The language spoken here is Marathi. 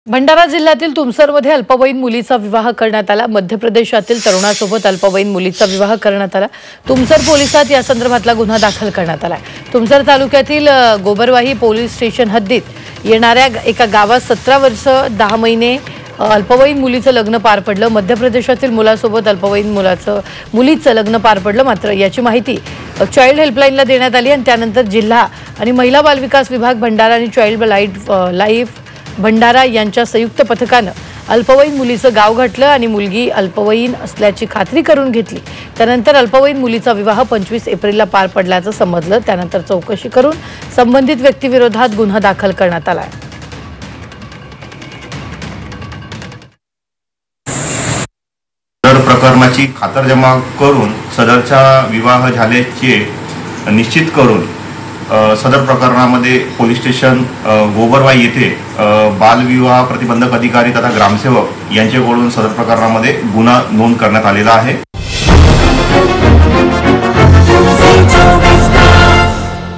भंडारा जिल्ह्यातील तुमसरमध्ये अल्पवयीन मुलीचा विवाह करण्यात आला। मध्य प्रदेशातील तरुणासोबत अल्पवयीन मुलीचा विवाह करण्यात आला। तुमसर पोलिसात या संदर्भातला गुन्हा दाखल करण्यात आला। तुमसर तालुक्यातील गोबरवाही पोलीस स्टेशन हद्दीत येणाऱ्या एका गावात 17 वर्ष 10 महिने अल्पवयीन मुलीचं लग्न पार पडलं। मध्य प्रदेशातील मुलासोबत अल्पवयीन मुलीचं लग्न पार पडलं। मात्र याची माहिती चाइल्ड हेल्पलाईनला देण्यात आली आणि त्यानंतर जिल्हा आणि महिला बाल विकास विभाग भंडारा आणि चाइल्ड लाईफ भंडारा यांच्या संयुक्त पथकानं अल्पवयीन मुलीचं गाव घातलं आणि मुलगी अल्पवयीन असल्याची खात्री करून घेतली। त्यानंतर अल्पवयीन मुलीचा विवाह 25 एप्रिलला पार पडल्याचं समजलं। त्यानंतर चौकशी करून संबंधित व्यक्तीविरोधात गुन्हा दाखल करण्यात आला आहे। प्रकरणाची खातरजमा करून सदरचा विवाह झाल्याचे निश्चित करून सदर प्रकरणामध्ये पोलीस स्टेशन गोबरवाई येथे बालविवाह प्रतिबंधक अधिकारी तथा ग्रामसेवक यांच्याकडून सदर प्रकरणामध्ये गुन्हा नोंद करण्यात आलेला आहे।